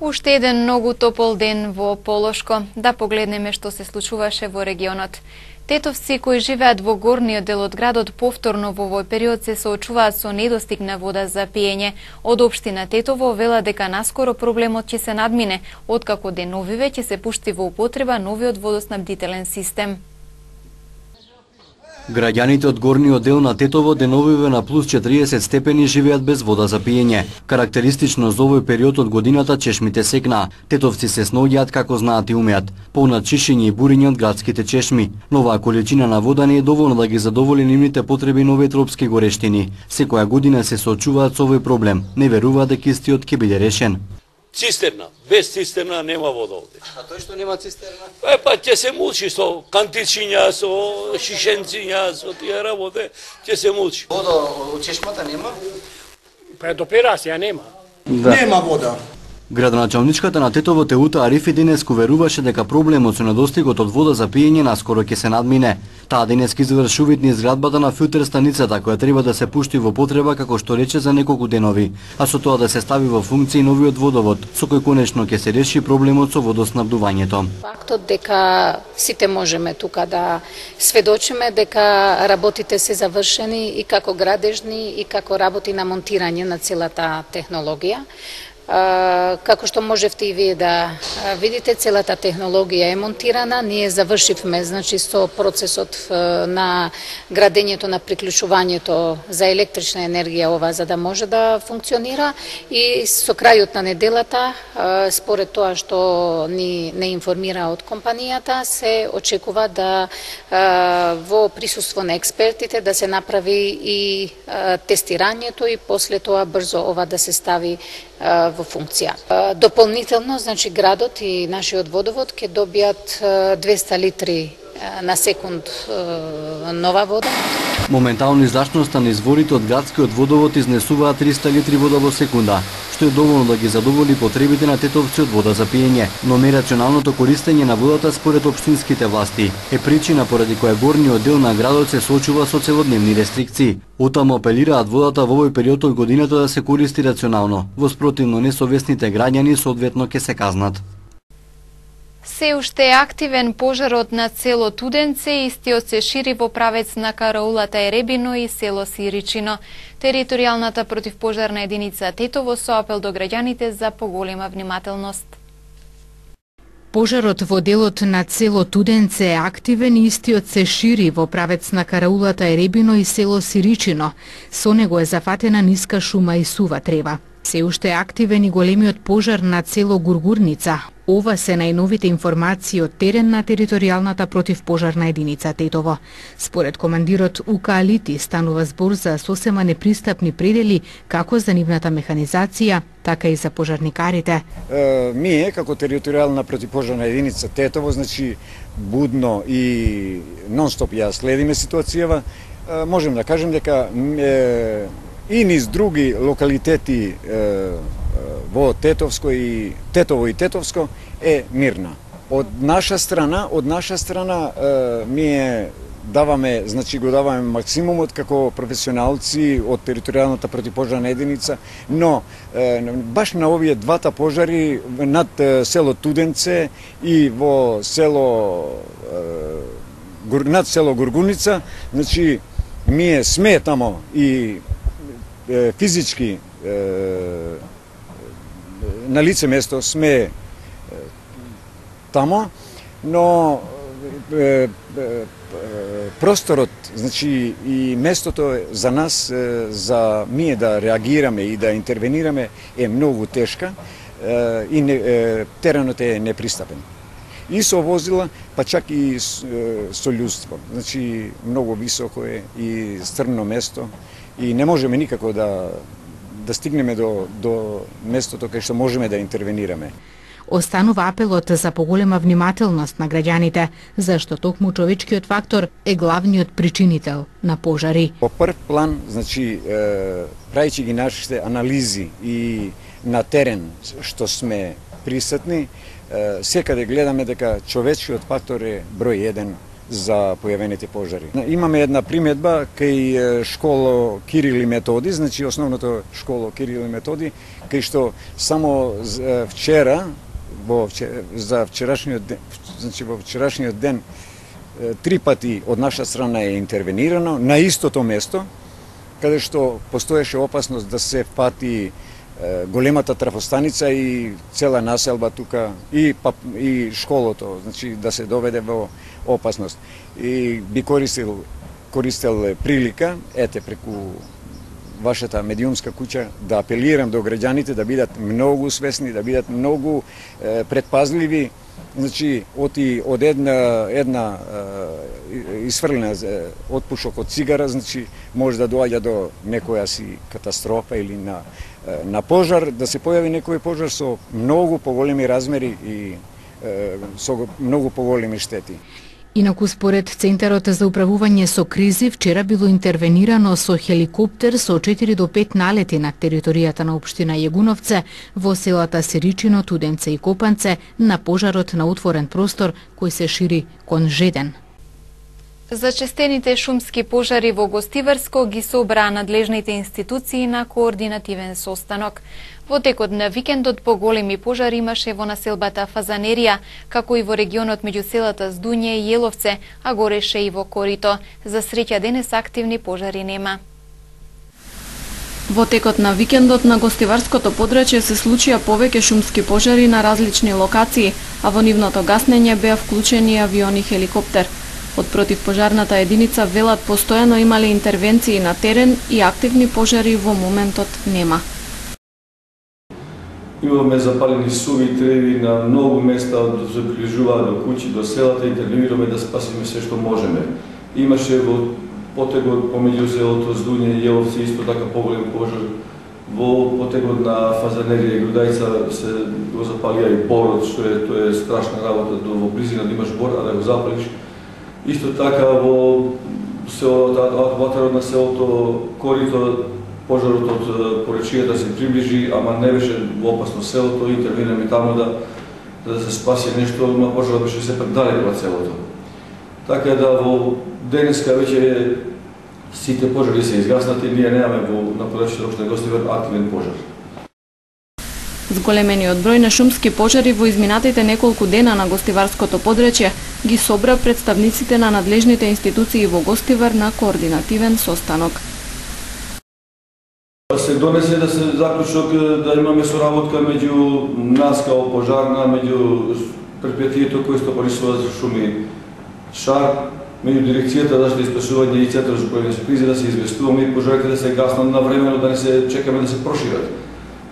Уште еден многу топол ден во Полошко. Да погледнеме што се случуваше во регионот. Тетовци кои живеат во горниот дел од градот повторно во овој период се соочуваат со недостиг на вода за пиење. Од општина Тетово вела дека наскоро проблемот ќе се надмине, откако деновиве ќе се пушти во употреба новиот водоснабдителен систем. Граѓаните од горниот дел на Тетово деновиве на плюс 40 степени живеат без вода за пиење. Карактеристично за овој период од годината чешмите секнаа. Тетовци се сноѓаат како знаат и умеат. Полнат чишиња и буриња од градските чешми. Но оваа количина на вода не е доволна да ги задоволи нивните потреби на овие тропски горештини. Секоја година се соочуваат со овој проблем. Не веруваат дека истиот ќе биде решен. Цистерна. Без цистерна нема вода овде. А тој што нема цистерна? Па ќе се мулчи со кантичиња, со шишенциња, со тие работе, ќе се мулчи. Вода од чешмата нема? Па до перасија нема. Да. Нема вода. Градоначалничката на Тетово Теута Арифи денеска уверуваше дека проблемот со недостигот од вода за пиење наскоро ќе се надмине. Таа денеска изврши увид низ изградбата на филтер станицата која треба да се пушти во потреба како што рече за неколку денови, а со тоа да се стави во функција новиот водовод, со кој конечно ќе се реши проблемот со водоснабдувањето. Фактот дека сите можеме тука да сведочиме дека работите се завршени и како градежни и како работи на монтирање на целата технологија. Како што можевте и вие да видите, целата технологија е монтирана. Ние завршивме со процесот на градењето на приклучувањето за електрична енергија ова за да може да функционира и со крајот на неделата, според тоа што ни не информира од компанијата, се очекува да во присуство на експертите да се направи и тестирањето и после тоа брзо ова да се стави во функција. Дополнително, градот и нашиот водовод ќе добијат 200 литри на секунд нова вода. Моментално излашноста на изворите од градскиот водовод изнесуваат 300 литри вода во секунда, што е доволно да ги задоволи потребите на тетовци од вода за пиење, но нерационалното користење на водата според општинските власти е причина поради која горниот дел на градот се соочува со целодневни рестрикции. Отаму апелираат водата во овој период од годината да се користи рационално, воспротивно несовесните граѓани соодветно ќе се казнат. Се уште е активен пожарот на село Туденце, истиот се шири во правец на караулата Еребино и село Сиричино. Територијалната противпожарна единица Тетово со апел до граѓаните за поголема внимателност. Пожарот во делот на село Туденце е активен и истиот се шири во правец на караулата Еребино и село Сиричино. Со него е зафатена ниска шума и сува трева. Се уште е активен и големиот пожар на село Гургурница. Ова се најновите информации од терен на територијалната противпожарна единица Тетово. Според командирот Ука Алити станува збор за сосема непристапни предели како за нивната механизација, така и за пожарникарите. Ние како територијална противпожарна единица Тетово, будно и нон-стоп ја следиме ситуацијава, можем да кажем дека и низ други локалитети во Тетовско и Тетово и Тетовско е мирна. Од наша страна ние даваме, го даваме максимумот како професионалци од територијалната противпожарна единица, но баш на овие двата пожари над село Туденце и во над село Гургуница, ние сме тамо и физички на лице место сме тамо, но просторот, и местото за нас, за ние да реагираме и да интервенираме е многу тешка и теренот е непристапен. И со возила, па чак и со људство. Многу високо е и стрмно место и не можеме никако да стигнеме до местото кај што можеме да интервенираме. Останува апелот за поголема внимателност на граѓаните, зашто токму човечкиот фактор е главниот причинител на пожари. По прв план, прајќи ги нашите анализи и на терен што сме присутни, секаде гледаме дека човечкиот фактор е број 1 за појавените пожари. Имаме една приметба кај школа Кирил и Методи, значи основното школа Кирил и Методи, кај што само вчера, за вчерашниот ден, значи во вчерашниот ден 3 пати од наша страна е интервенирано на истото место, каде што постоеше опасност да се фати големата трафостаница и цела населба тука и школото, значи да се доведе во опасност. И би користел прилика, ете преку вашата медиумска куќа, да апелирам до граѓаните да бидат многу свесни, да бидат многу предпазливи. Значи, од една исфрлена отпушок од цигара, значи, може да доаѓа до некоја си катастрофа или на пожар, да се појави некој пожар со многу поголеми размери и со многу поголеми штети. Инаку, според Центарот за управување со кризи, вчера било интервенирано со хеликоптер со 4 до 5 налети на територијата на општина Јегуновце, во селата Сиричино, Туденце и Копанце, на пожарот на отворен простор кој се шири кон Жеден. Зачестените шумски пожари во Гостиварско ги собраа надлежните институции на координативен состанок. Во текот на викендот поголеми пожари имаше во населбата Фазанерија, како и во регионот меѓу селата Здуње и Јеловце, а гореше и во Корито. За среќа денес активни пожари нема. Во текот на викендот на Гостиварското подрачје се случија повеќе шумски пожари на различни локации, а во нивното гаснење беа вклучени авиони и хеликоптер. Од противпожарната единица велат постојано имале интервенции на терен и активни пожари во моментот нема. Имаме запалени суви треви на многу места, се приближуваат до куќи, до селата, интервенираме да спасиме се што можеме. Имаше во потегот помеѓу селото Здуње и Јеловци исто така поголем пожар. Во потегот на Фазанерија и Грудајца се го запалија и борот, што тоа е страшна работа, во близина да имаш бор, а да го запалиш. Исто така во ватерот на селото Корито пожарот од поречијата се приближи, ама не беше во опасно селото, интервенираме таму да се спаси нешто, ама пожарот беше се предалеко од селото. Така да во денеска веќе сите пожари се изгаснати, ние немаме на подрачјето на општина Гостивар активен пожар. Зголемениот број на шумски пожари во изминатите неколку дена на Гостиварското подрачје ги собра представниците на надлежните институции во Гостивар на координативен состанок. Се донесе да се заклучок да имаме соработка меѓу нас као пожарна, меѓу предпријатието кој стопанисува за шуми ШАР, меѓу дирекцијата за заштита и спасување и Центарот за управување со кризи, да се известуваме и пожарите да се гаснат навремено, да не се чекаме да се прошират.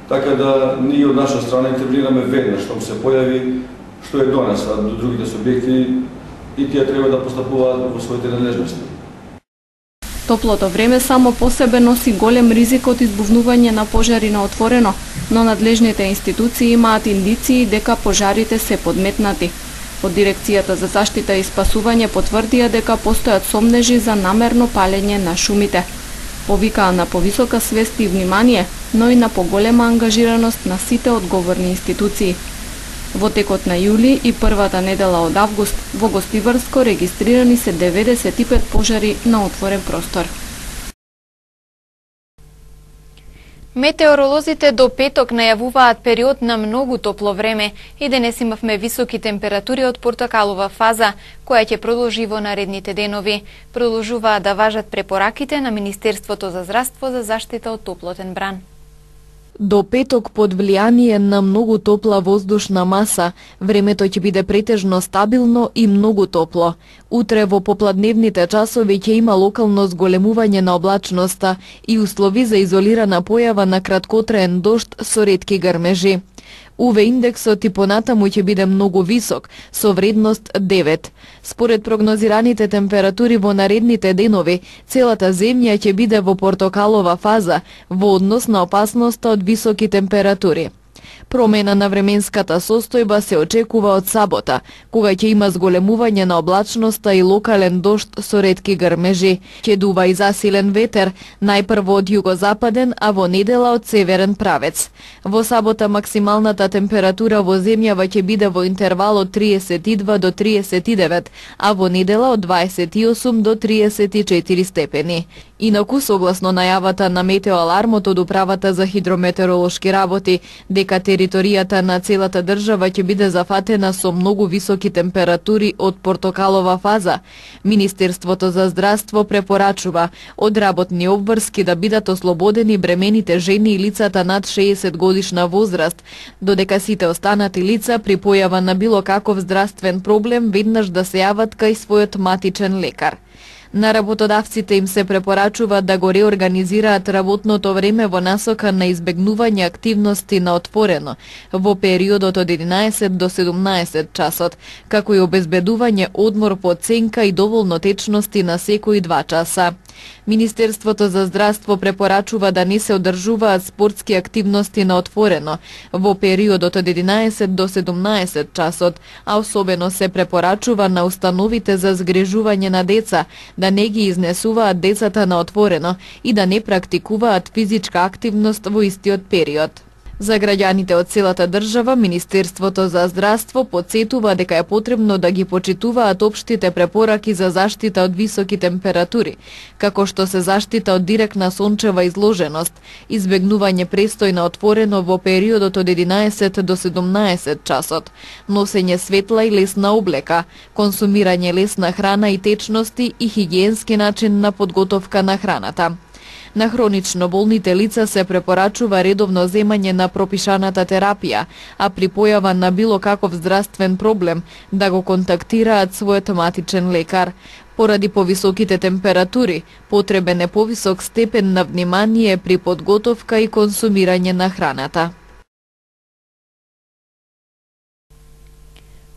Така да ние од наша страна интервенираме веднаш што се појави, што е до нас, а до другите субјекти и тие треба да постапуваат во своите надлежности. Топлото време само по себе носи голем ризик од избувнување на пожари на отворено, но надлежните институции имаат индиции дека пожарите се подметнати. Од Дирекцијата за заштита и спасување потврдија дека постојат сомнежи за намерно палење на шумите. Повикаа на повисока свест и внимание, но и на поголема ангажираност на сите одговорни институции. Во текот на јули и првата недела од август во Гостиварско регистрирани се 95 пожари на отворен простор. Метеоролозите до петок најавуваат период на многу топло време и денес имавме високи температури од портокалова фаза, која ќе продолжи во наредните денови. Продолжуваат да важат препораките на Министерството за здравство за заштита од топлотен бран. До петок под влијание на многу топла воздушна маса, времето ќе биде претежно стабилно и многу топло. Утре во попладневните часови ќе има локално зголемување на облачноста и услови за изолирана појава на краткотраен дожд со ретки грмежи. УВ индексот и понатаму ќе биде многу висок, со вредност 9. Според прогнозираните температури во наредните денови, целата земја ќе биде во портокалова фаза, во однос на опасноста од високи температури. Промена на временската состојба се очекува од сабота, кога ќе има зголемување на облачноста и локален дожд со ретки грмежи. Ќе дува и засилен ветер, најпрво од југозападен, а во недела од северен правец. Во сабота максималната температура во земјава ќе биде во интервал од 32 до 39, а во недела од 28 до 34 степени. Инаку, согласно најавата на метеоалармот од Управата за хидрометеоролошки работи, дека територијата на целата држава ќе биде зафатена со многу високи температури од портокалова фаза. Министерството за здравство препорачува од работни обврски да бидат ослободени бремените жени и лицата над 60 годишна возраст, додека сите останати лица при појава на било каков здравствен проблем веднаш да се јават кај својот матичен лекар. На работодавците им се препорачува да го реорганизираат работното време во насока на избегнување активности на отворено во периодот од 11 до 17 часот, како и обезбедување одмор по оценка и доволно течности на секои 2 часа. Министерството за здравство препорачува да не се одржуваат спортски активности на отворено во периодот од 11 до 17 часот, а особено се препорачува на установите за згрижување на деца да не ги изнесуваат децата на отворено и да не практикуваат физичка активност во истиот период. За граѓаните од целата држава, Министерството за здравство подсетува дека е потребно да ги почитуваат општите препораки за заштита од високи температури, како што се заштита од директна сончева изложеност, избегнување престој на отворено во периодот од 11 до 17 часот, носење светла и лесна облека, консумирање лесна храна и течности и хигиенски начин на подготовка на храната. На хронично болните лица се препорачува редовно земање на пропишаната терапија, а при појава на било каков здравствен проблем да го контактираат својот матичен лекар. Поради повисоките температури, потребен е повисок степен на внимание при подготовка и консумирање на храната.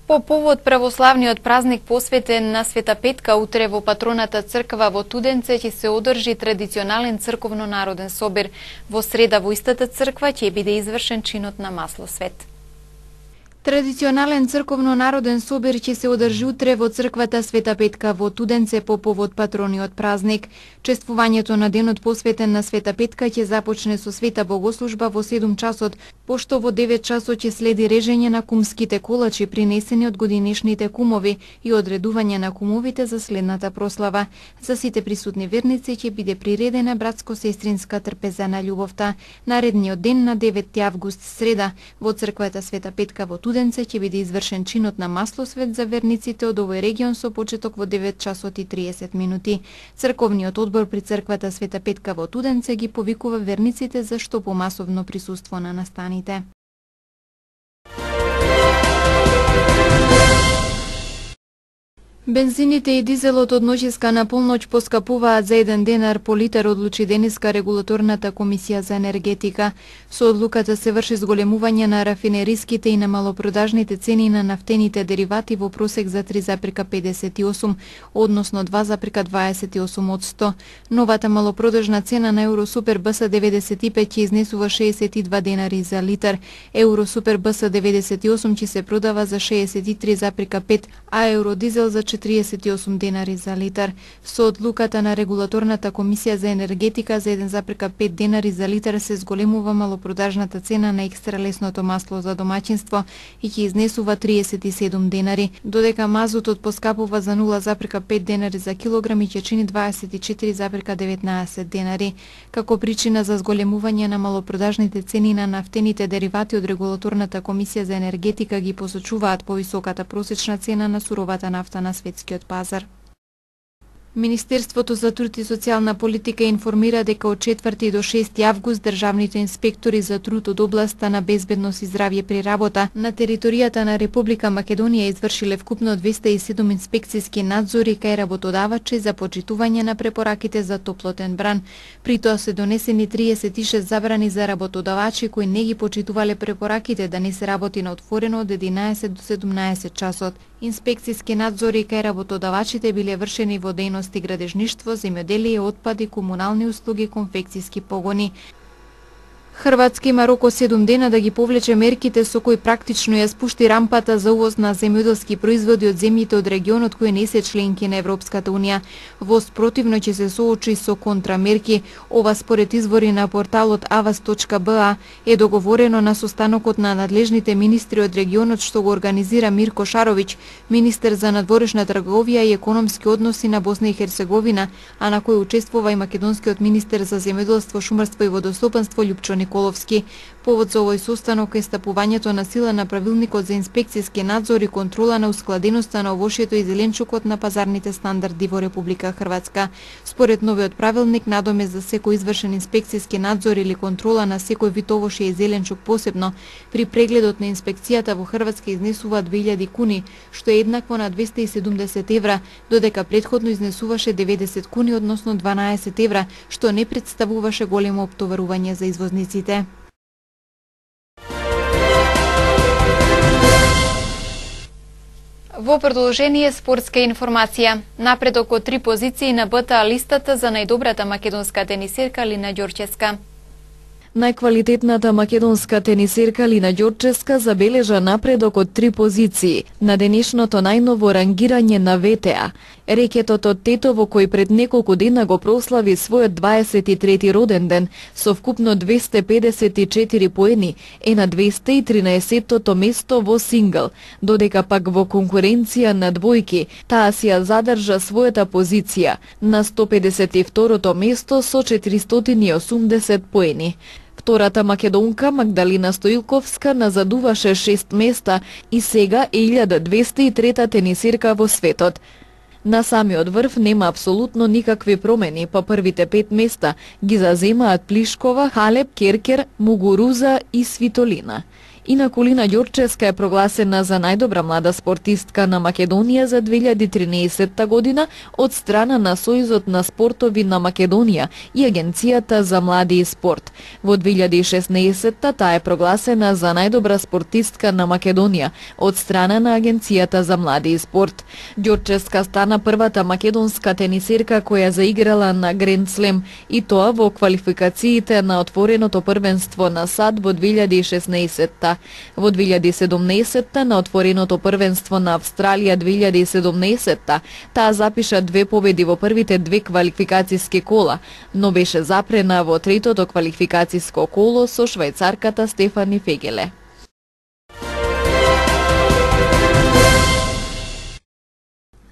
По повод православниот празник посветен на Света Петка, утре во патроната црква во Туденце ќе се одржи традиционален црковно-народен собир. Во среда во истата црква ќе биде извршен чинот на маслосвет. Традиционален црковно-народен собир ќе се одржи утре во црквата Света Петка во Туденце по повод патрониот празник. Чествувањето на денот посветен на Света Петка ќе започне со света богослужба во 7 часот, пошто во 9 часот ќе следи режење на кумските колачи принесени од годинешните кумови и одредување на кумовите за следната прослава. За сите присутни верници ќе биде приредена братско-сестринска трпеза на љубовта. Наредниот ден на 9 август, среда, во црквата Света Петка во Туденце ќе биде извршен чинот на маслосвет за верниците од овој регион со почеток во 9 часот и 30 минути. Црковниот одбор при црквата Света Петка во Туденце ги повикува верниците за што помасовно присуство на настаните. Бензините и дизелот од ноќеска на полноќ поскапуваат за 1 денар по литар, одлучи денеска регулаторната комисија за енергетика. Со одлуката се врши зголемување на рафинериските и на малопродажните цени на нафтените деривати во просек за 3,58, односно 2,28%. Новата малопродажна цена на Евросупер БС-95 ќе изнесува 62 денари за литар, Евросупер БС-98 ќе се продава за 63,5, а Евродизел за 48 денари за литар. Со одлуката на регулаторната комисија за енергетика за 1,5 денари за литар се зголемува малопродажната цена на екстралесното масло за домаќинство и ќе изнесува 37 денари, додека мазутот поскапува за 0,5 денари за килограм и ќе чини 24,19 денари. Како причина за зголемување на малопродажните цени на нафтените деривати од регулаторната комисија за енергетика ги посочуваат повисоката просечна цена на суровата нафта на светскиот пазар. Министерството за труд и социјална политика информира дека од 4 до 6 август државните инспектори за труд од областа на безбедност и здравје при работа на територијата на Република Македонија извршиле вкупно 207 инспекцијски надзори кај работодавачи за почитување на препораките за топлотен бран. При тоа се донесени 36 забрани за работодавачи кои не ги почитувале препораките да не се работи на отворено од 11 до 17 часот. Инспекцијски надзори кај работодавачите биле вршени во дејности градежништво, земјоделие, отпади, комунални услуги, конфекцијски погони. Хрватска има рок од 7 дена да ги повлече мерките со кои практично ја спушти рампата за увоз на земјоделски производи од земјите од регионот кои не се членки на Европската унија. Во спротивно ќе се соочи со контрамерки. Ова според извори на порталот avas.ba е договорено на состанокот на надлежните министри од регионот што го организира Мирко Шаровиќ, министер за надворешна трговија и економски односи на Босна и Херцеговина, а на кој учествува и македонскиот министер за земјоделство, шумарство и водостопанство Љупчо Николовски. Повод за овој состанок е стапувањето на сила на правилникот за инспекцијски надзор и контрола на ускладеноста на овошјето и зеленчукот на пазарните стандарди во Република Хрватска. Според новиот правилник, надомест за секој извршен инспекцијски надзор или контрола на секој вид овошје и зеленчук посебно, при прегледот на инспекцијата во Хрватска изнесува 2000 куни, што е еднакво на 270 евра, додека претходно изнесуваше 90 куни, односно 12 евра, што не представуваше големо оптоварување за извозниците. Во продолжение спортска информација, напредок од 3 позиции на БТА листата за најдобрата македонска тенисерка Лина Ѓорчевска. Најквалитетната македонска тенисерка Лина Ѓорчевска забележа напредок од 3 позиции на денешното најново рангирање на ВТА. Рекетот од Тетово, кој пред неколку дена го прослави својот 23 роден ден со вкупно 254 поени, е на 213-тото место во сингл, додека пак во конкуренција на двојки таа си ја задржа својата позиција на 152-то место со 480 поени. Втората македонка Магдалина Стоилковска назадуваше 6 места и сега е 1203-та тенисерка во светот. На самиот врв нема апсолутно никакви промени, па првите 5 места ги заземаат Плишкова, Халеп, Керкер, Мугуруза и Свитолина. Инаку Лина Ѓорчевска е прогласена за најдобра млада спортистка на Македонија за 2013 година од страна на Сојузот на спортови на Македонија и Агенцијата за млади и спорт. Во 2016 таа е прогласена за најдобра спортистка на Македонија од страна на Агенцијата за млади и спорт. Ѓорчевска стана првата македонска тенисерка која заиграла на Гранд Слем, и тоа во квалификациите на отвореното првенство на САД во 2016. Во 2017 на отвореното првенство на Австралија 2017 таа запиша 2 победи во првите 2 квалификацијски кола, но беше запрена во третото квалификацијско коло со швајцарката Стефани Фегеле.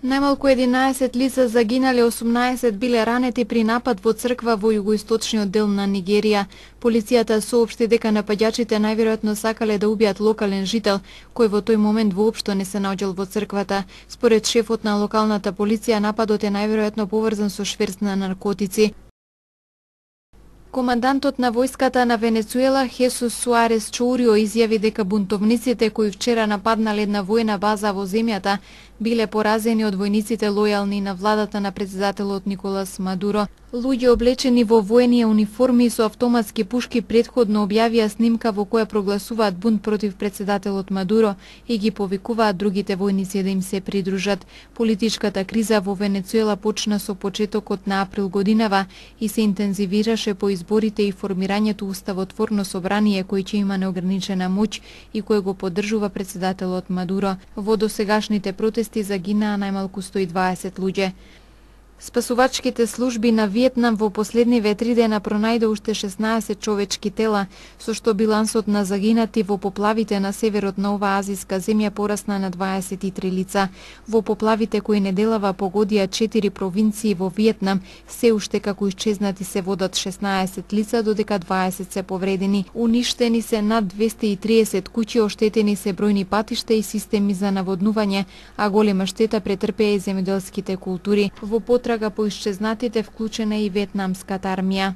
Најмалку 11 лица загинале, 18 биле ранети при напад во црква во југоисточниот дел на Нигерија. Полицијата соопшти дека напаѓачите најверојатно сакале да убијат локален жител, кој во тој момент воопшто не се наоѓал во црквата. Според шефот на локалната полиција, нападот е најверојатно поврзан со шверц на наркотици. Командантот на војската на Венецуела Хесус Суарес Чоурио изјави дека бунтовниците кои вчера нападнале една војна база во земјата биле поразени од војниците лојални на владата на председателот Николас Мадуро. Луѓе облечени во воени униформи со автоматски пушки претходно објавија снимка во која прогласуваат бунт против председателот Мадуро и ги повикуваат другите војници да им се придружат. Политичката криза во Венецуела почна со почетокот на април годинава и се интензивираше по изборите и формирањето уставотворно собрание кој ќе има неограничена моќ и кој го поддржува председателот Мадуро. Во досегашните протести загинаа најмалку 120 луѓе. Спасувачките служби на Виетнам во последниве 3 дена пронајде уште 16 човечки тела, со што билансот на загинати во поплавите на северот на оваа азиска земја порасна на 23 лица. Во поплавите кои неделава погодија 4 провинции во Виетнам, се уште како исчезнати се водат 16 лица, додека 20 се повредени. Уништени се над 230 куќи, оштетени се бројни патишта и системи за наводнување, а голема штета претрпеа и земјоделските култури. Во потрага по исчезнатите вклучена и виетнамската армија.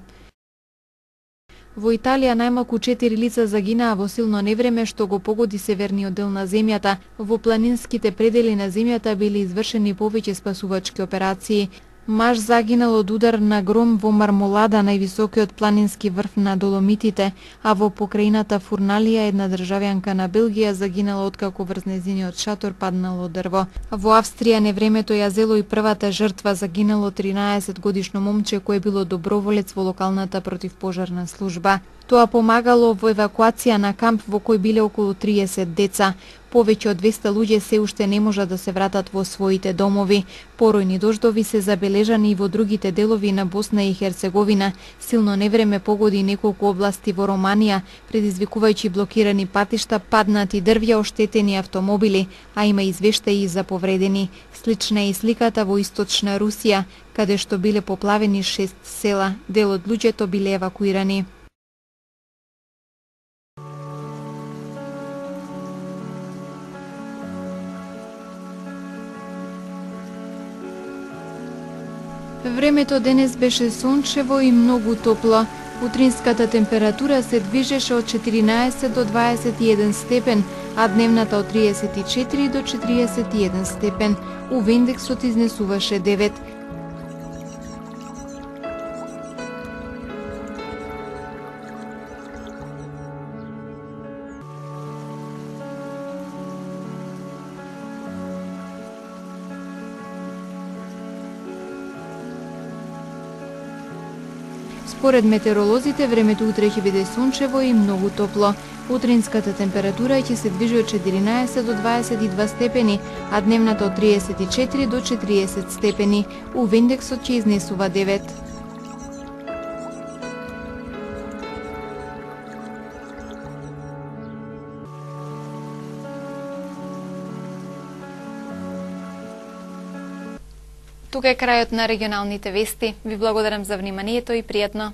Во Италија најмалку 4 лица загинаа во силно невреме што го погоди северниот дел на земјата. Во планинските предели на земјата биле извршени повеќе спасувачки операции. Маж загинал од удар на гром во Мармолада, највисокиот планински врв на Доломитите, а во покрајината Фурналија една државјанка на Белгија загинала откако врз нејзиниот шатор паднало дрво. Во Австрија невремето ја зело и првата жртва, загинало 13 годишно момче кое било доброволец во локалната противпожарна служба. Тоа помагало во евакуација на камп во кој биле околу 30 деца. Повеќе од 200 луѓе се уште не можат да се вратат во своите домови. Поројни дождови се забележани и во другите делови на Босна и Херцеговина. Силно невреме погоди неколку области во Романија, предизвикувајќи блокирани патишта, паднати дрвја, оштетени автомобили, а има извештаи за повредени. Слична е и сликата во источна Русија, каде што биле поплавени 6 села. Дел од луѓето биле евакуирани. Времето денес беше сончево и многу топло. Утринската температура се движеше од 14 до 21 степен, а дневната од 34 до 41 степен. УВ индексот изнесуваше 9. Според метеоролозите, времето утре ќе биде сончево и многу топло. Утринската температура ќе се движи од 14 до 22 степени, а дневната од 34 до 40 степени. УВ индексот ќе изнесува 9. Тука е крајот на регионалните вести. Ви благодарам за вниманието и пријатно.